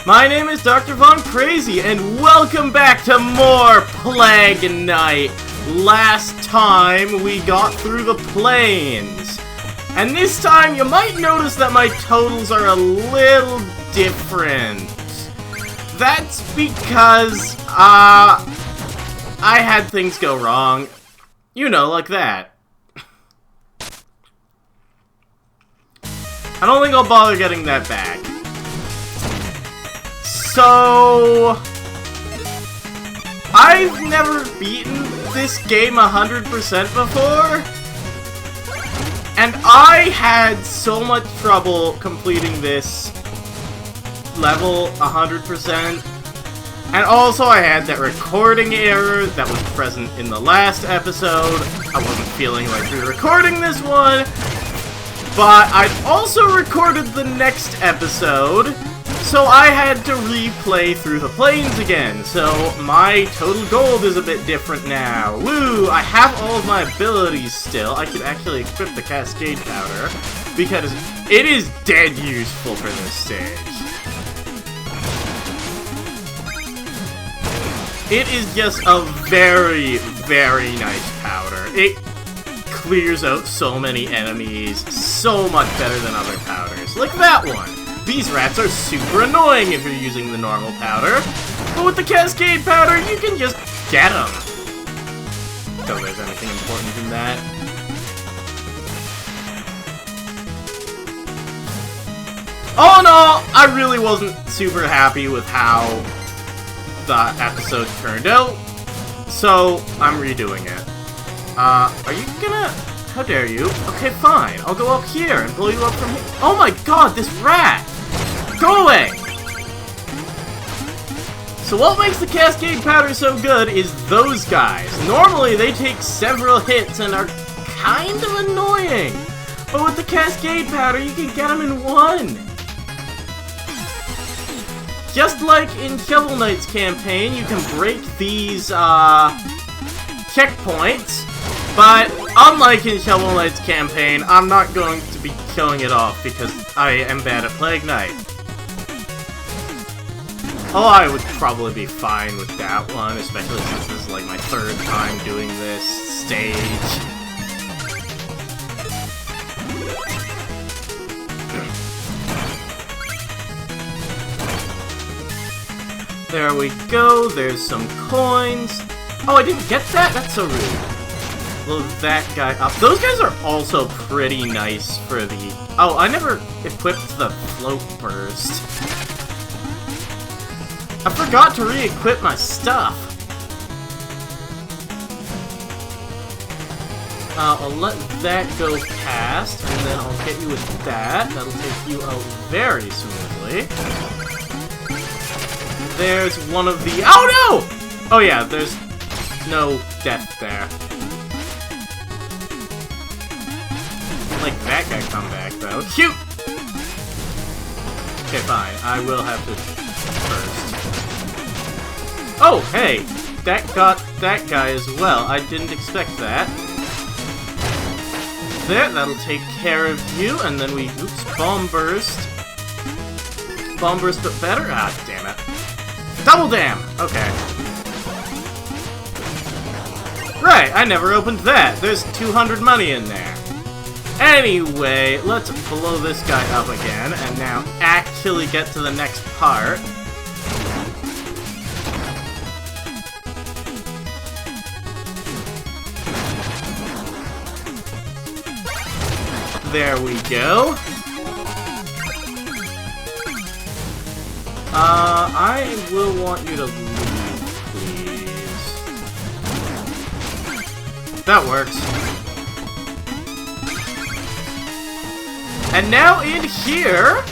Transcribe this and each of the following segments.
My name is Dr. Von Crazy, and welcome back to more Plague Night. Last time we got through the plains, and this time you might notice that my totals are a little different. That's because, I had things go wrong. You know, like that. I don't think I'll bother getting that back. So, I've never beaten this game 100% before, and I had so much trouble completing this level 100%, and also I had that recording error that was present in the last episode. I wasn't feeling like re-recording this one, but I'd also recorded the next episode, so I had to replay through the plains again, so my total gold is a bit different now. Woo! I have all of my abilities still. I could actually equip the Cascade Powder, because it is dead useful for this stage. It is just a very, very nice powder. It clears out so many enemies so much better than other powders. Like that one. These rats are super annoying if you're using the normal powder, but with the Cascade Powder, you can just get them. So there's anything important in that. All in all, I really wasn't super happy with how the episode turned out, so I'm redoing it. Are you gonna... How dare you? Okay, fine. I'll go up here and blow you up from here. Oh my god, this rat! Go away! So what makes the Cascade Powder so good is those guys. Normally, they take several hits and are kind of annoying. But with the Cascade Powder, you can get them in one. Just like in Shovel Knight's campaign, you can break these, checkpoints. But, unlike in Shovel Knight's campaign, I'm not going to be killing it off because I am bad at Plague Knight. Oh, I would probably be fine with that one, especially since this is like my third time doing this stage. There we go, there's some coins. Oh, I didn't get that? That's so rude. Blow that guy up. Those guys are also pretty nice for the... Oh, I never equipped the float burst. I forgot to re-equip my stuff. I'll let that go past, and then I'll hit you with that. That'll take you out very smoothly. There's one of the... Oh, no! Oh, yeah, there's no death there. Like that guy come back, though. Shoot! Okay, fine. I will have to first. Oh, hey! That got that guy as well. I didn't expect that. There, that'll take care of you, and then we... Oops, bomb burst. Bomb burst, but better? Ah, damn it. Double dam! Okay. Right, I never opened that. There's 200 money in there. Anyway, let's blow this guy up again, and now actually get to the next part. There we go. I will want you to leave, please. That works. And now in here,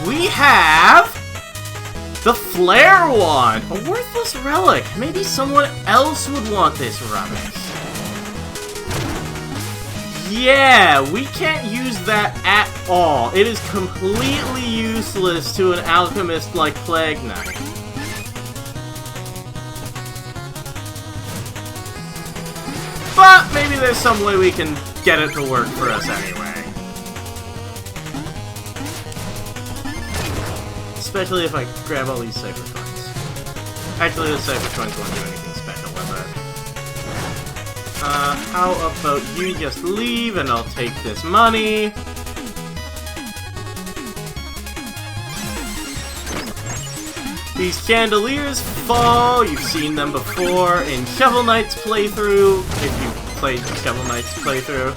we have the Flare Wand, a worthless relic. Maybe someone else would want this rubbish. Yeah, we can't use that at all. It is completely useless to an alchemist like Plague Knight. But maybe there's some way we can get it to work for us anyway. especially if I grab all these Cypher Coins. Actually, the Cypher Coins won't do anything special with it. How about you just leave and I'll take this money? These chandeliers fall, you've seen them before in Shovel Knight's playthrough, if you played Shovel Knight's playthrough.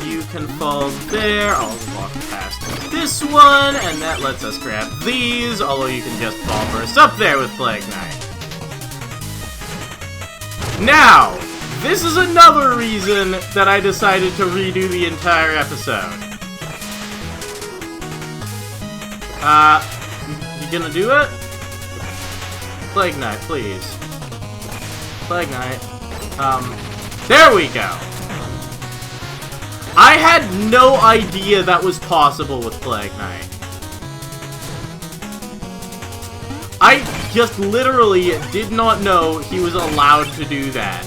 You can fall there, I'll walk past this one, and that lets us grab these, although you can just ball burst up there with Plague Knight. Now, this is another reason that I decided to redo the entire episode. You gonna do it? Plague Knight, please. Plague Knight. There we go! I had no idea that was possible with Plague Knight. I just literally did not know he was allowed to do that.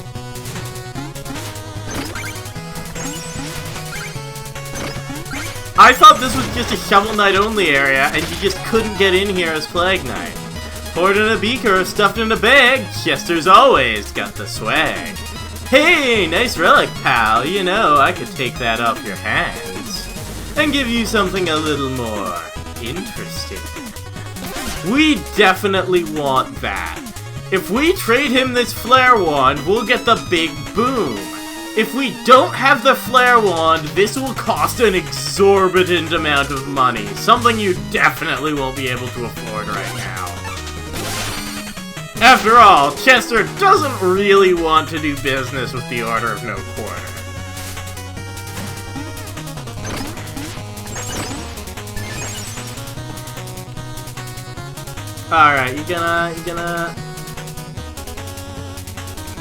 I thought this was just a Shovel Knight only area, and you just couldn't get in here as Plague Knight. Poured in a beaker, stuffed in a bag, Chester's always got the swag. Hey, nice relic, pal, you know, I could take that off your hands. And give you something a little more interesting. We definitely want that. If we trade him this flare wand, we'll get the big boom. If we don't have the flare wand, this will cost an exorbitant amount of money. Something you definitely won't be able to afford right now. After all, Chester doesn't really want to do business with the Order of No Quarter. Alright, you gonna...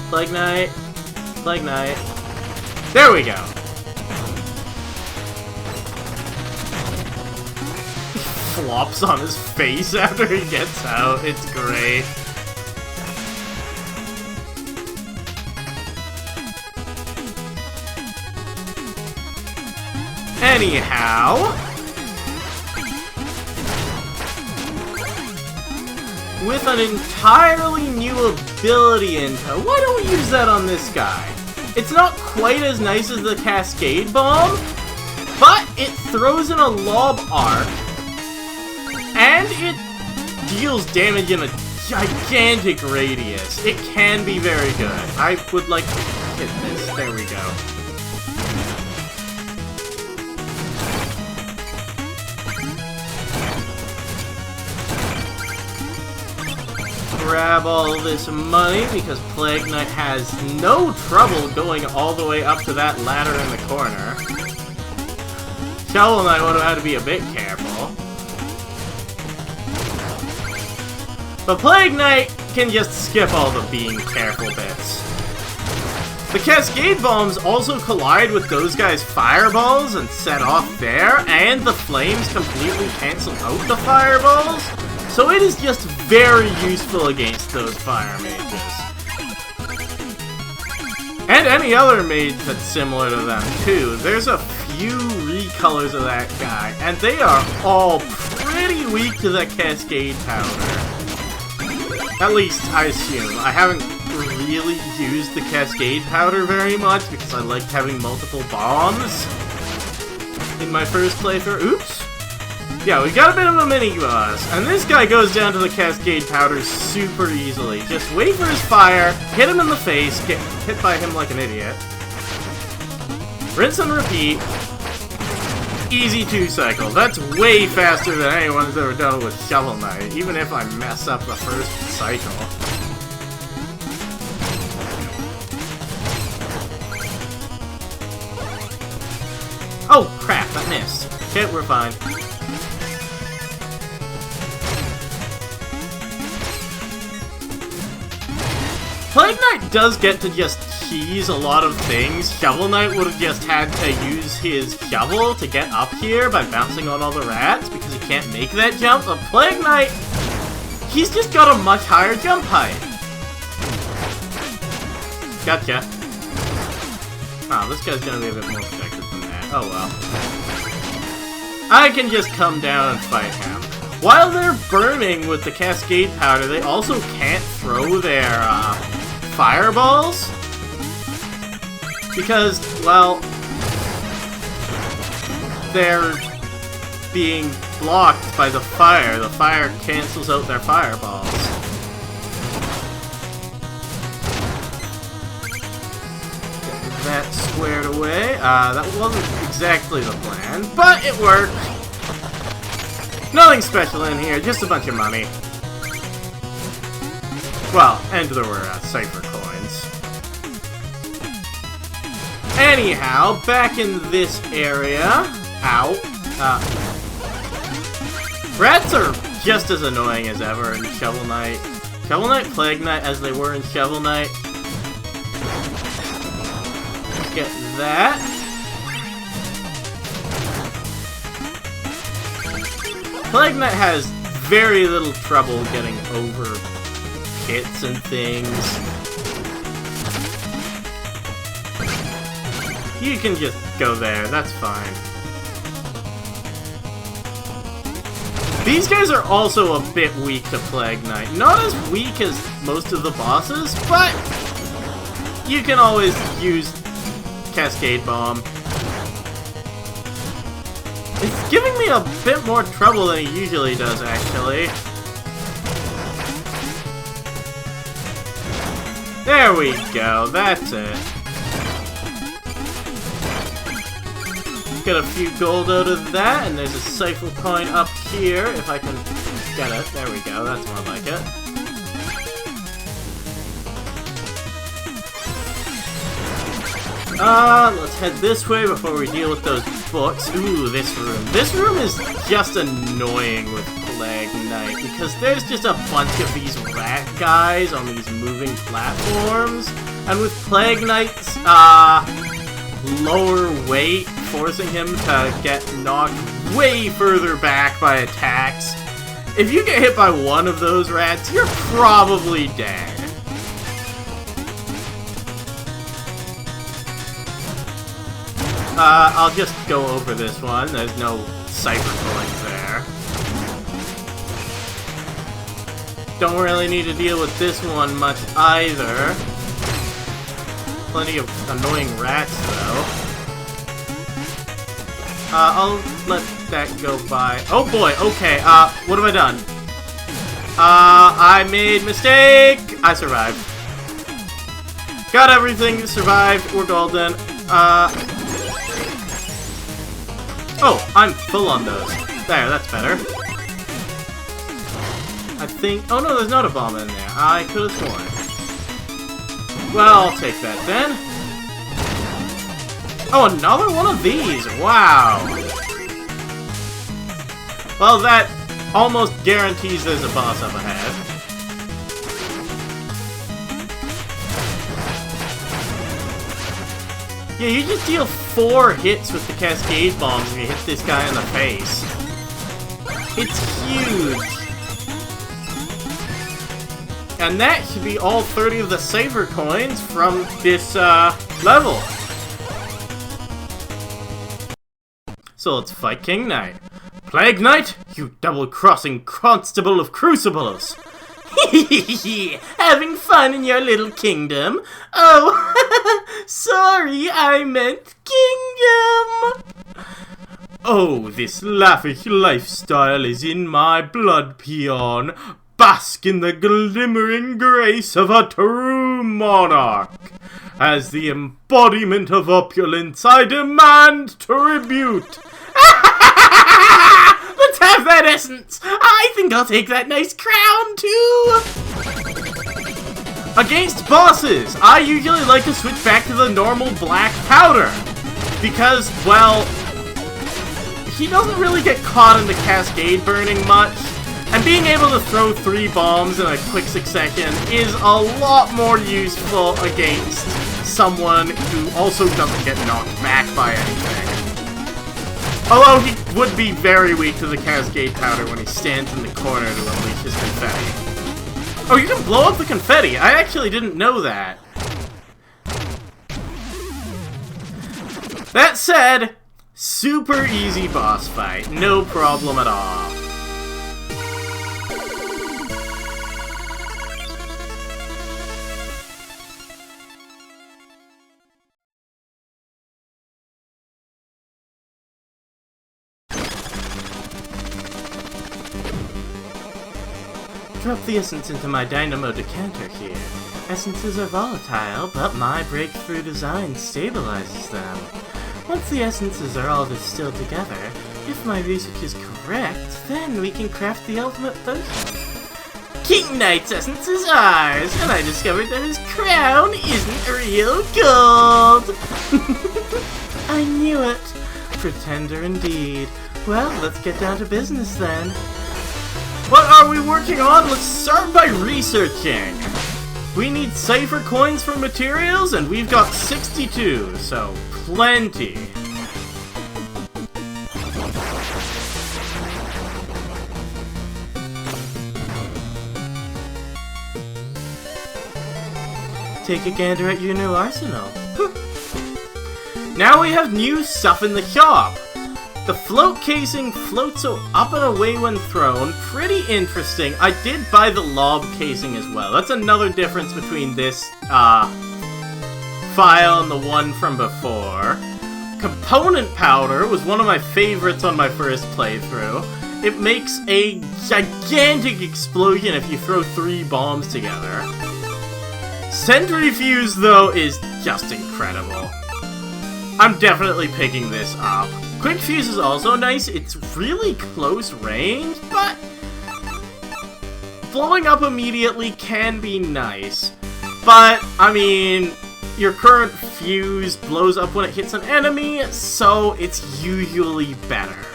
Plague Knight. Plague Knight. There we go! He flops on his face after he gets out. It's great. Anyhow... with an entirely new ability in tow, why don't we use that on this guy? It's not quite as nice as the Cascade Bomb, but it throws in a lob arc, and it deals damage in a gigantic radius. It can be very good. I would like to hit this. There we go. Grab all this money, because Plague Knight has no trouble going all the way up to that ladder in the corner. Shovel Knight would have had to be a bit careful. But Plague Knight can just skip all the being careful bits. The Cascade Bombs also collide with those guys' fireballs and set off there, and the flames completely cancel out the fireballs. So it is just very useful against those fire mages. And any other mage that's similar to them, too. There's a few recolors of that guy, and they are all pretty weak to the Cascade Powder. At least, I assume. I haven't really used the Cascade Powder very much, because I liked having multiple bombs in my first playthrough. Oops! Yeah, we got a bit of a mini-boss, and this guy goes down to the Cascade Powder super easily. Just wait for his fire, hit him in the face, get hit by him like an idiot. Rinse and repeat. Easy 2 cycles. That's way faster than anyone's ever done with Shovel Knight, even if I mess up the first cycle. Oh, crap, that missed. Okay, we're fine. Plague Knight does get to just cheese a lot of things. Shovel Knight would have just had to use his shovel to get up here by bouncing on all the rats because he can't make that jump. But Plague Knight, he's just got a much higher jump height. Gotcha. Oh, this guy's gonna be a bit more protected than that. Oh well. I can just come down and fight him. While they're burning with the cascade powder, they also can't throw their fireballs. Because, well, they're being blocked by the fire. The fire cancels out their fireballs. Get that squared away. That wasn't exactly the plan, but it worked. Nothing special in here, just a bunch of money. Well, and there were cipher coins. Anyhow, back in this area. Ow. Rats are just as annoying as ever in Shovel Knight. Shovel Knight, Plague Knight as they were in Shovel Knight. Get that. Plague Knight has very little trouble getting over hits and things. You can just go there, that's fine. These guys are also a bit weak to Plague Knight. Not as weak as most of the bosses, but you can always use Cascade Bomb. It's giving me a bit more trouble than it usually does, actually. There we go, that's it. Get a few gold out of that, and there's a cipher coin up here, if I can get it. There we go, that's more like it. Let's head this way before we deal with those books. Ooh, this room. This room is just annoying with Plague Knight, because there's just a bunch of these rat guys on these moving platforms, and with Plague Knight's, lower weight, forcing him to get knocked way further back by attacks. If you get hit by one of those rats, you're probably dead. I'll just go over this one. There's no cipher coins there. Don't really need to deal with this one much either. Plenty of annoying rats, though. I'll let that go by. Oh boy, okay, what have I done? I made mistake! I survived. Got everything, survived, we're golden. Oh, I'm full on those. There, that's better. I think... Oh no, there's not a bomb in there. I could have sworn. Well, I'll take that then. Oh, another one of these! Wow! Well, that almost guarantees there's a boss up ahead. Yeah, you just deal 4 hits with the Cascade Bombs if you hit this guy in the face. It's huge! And that should be all 30 of the Saver Coins from this, level. So let's fight King Knight. Plague Knight, you double-crossing constable of crucibles! Having fun in your little kingdom? Oh, sorry, I meant kingdom! Oh, this lavish lifestyle is in my blood, peon. Bask in the glimmering grace of a true monarch. As the embodiment of opulence, I demand tribute. Let's have that essence. I think I'll take that nice crown, too. Against bosses, I usually like to switch back to the normal black powder. Because, well, he doesn't really get caught in the cascade burning much. And being able to throw 3 bombs in a quick succession is a lot more useful against someone who also doesn't get knocked back by anything. Although he would be very weak to the cascade powder when he stands in the corner to unleash his confetti. Oh, you can blow up the confetti! I actually didn't know that. That said, Super easy boss fight, no problem at all. Drop the essence into my dynamo decanter here. Essences are volatile, but my breakthrough design stabilizes them. Once the essences are all distilled together, if my research is correct, then we can craft the ultimate potion. King Knight's essence is ours, and I discovered that his crown isn't real gold! I knew it! Pretender indeed. Well, let's get down to business then. What are we working on? Let's start by researching! We need cipher coins for materials, and we've got 62, so plenty. Take a gander at your new arsenal. Now we have new stuff in the shop. The float casing floats up and away when thrown. Pretty interesting. I did buy the lob casing as well. That's another difference between this file and the one from before. Component powder was one of my favorites on my first playthrough. It makes a gigantic explosion if you throw 3 bombs together. Centrifuge, though, is just incredible. I'm definitely picking this up. Quick Fuse is also nice. It's really close range, but blowing up immediately can be nice. But, I mean, your current fuse blows up when it hits an enemy, so it's usually better.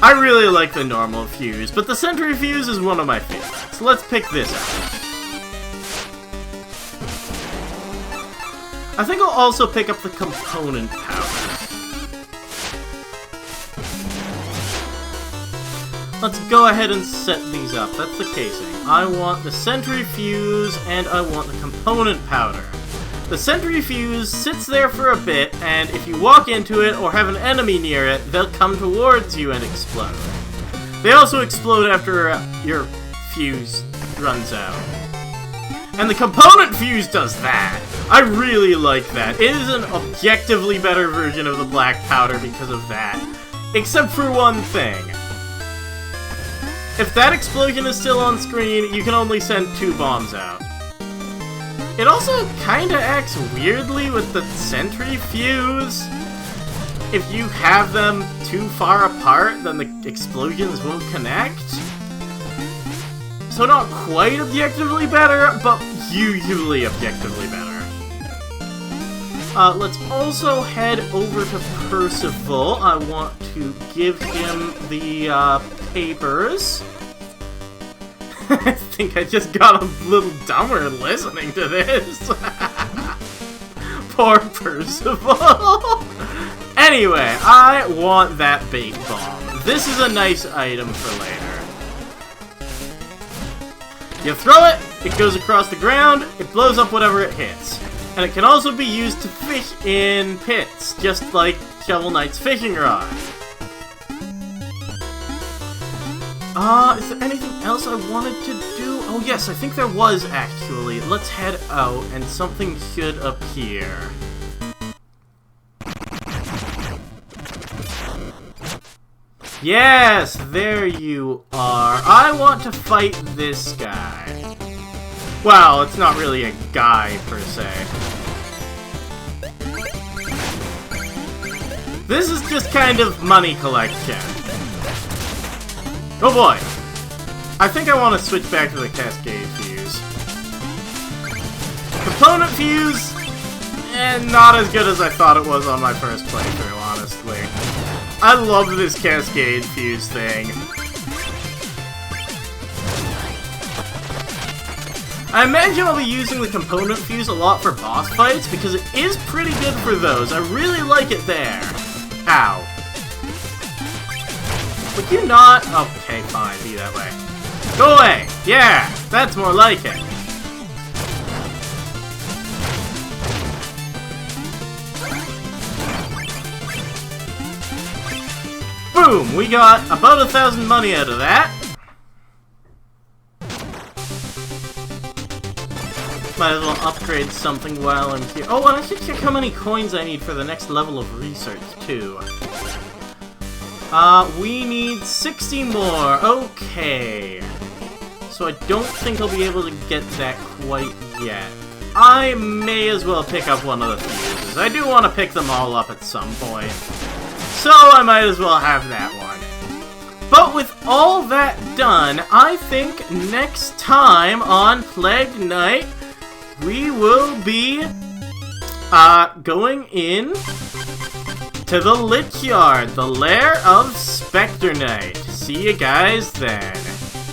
I really like the normal fuse, but the centrifuge is one of my favorites. Let's pick this up. I think I'll also pick up the component powder. Let's go ahead and set these up. That's the casing. I want the centrifuge and I want the component powder. The centrifuge sits there for a bit, and if you walk into it or have an enemy near it, they'll come towards you and explode. They also explode after your fuse runs out. And the component fuse does that. I really like that. It is an objectively better version of the black powder because of that. Except for one thing. If that explosion is still on screen, you can only send 2 bombs out. It also kinda acts weirdly with the centrifuge. If you have them too far apart, then the explosions won't connect. So not quite objectively better, but usually objectively better. Let's also head over to Percival. I want to give him the papers. I think I just got a little dumber listening to this. Poor Percival. Anyway, I want that bait bomb. This is a nice item for later. You throw it, it goes across the ground, it blows up whatever it hits. And it can also be used to fish in pits, just like Shovel Knight's fishing rod. Is there anything else I wanted to do? Oh yes, I think there was actually. Let's head out and something should appear. Yes, there you are. I want to fight this guy. Well, it's not really a guy, per se. This is just kind of money collection. Oh boy! I think I want to switch back to the Cascade Fuse. Component Fuse, not as good as I thought it was on my first playthrough, honestly. I love this Cascade Fuse thing. I imagine I'll be using the Component Fuse a lot for boss fights, because it is pretty good for those. I really like it there. Ow. Would you not? Okay, fine, be that way. Go away! Yeah, that's more like it. Boom! We got about 1,000 money out of that. Might as well upgrade something while I'm here. Oh, and I should check how many coins I need for the next level of research, too. We need 60 more. Okay. So I don't think I'll be able to get that quite yet. I may as well pick up one of the fuses. I do want to pick them all up at some point. So I might as well have that one. But with all that done, I think next time on Plague Night, we will be going in to the Lich Yard, the lair of Spectre Knight. See you guys then.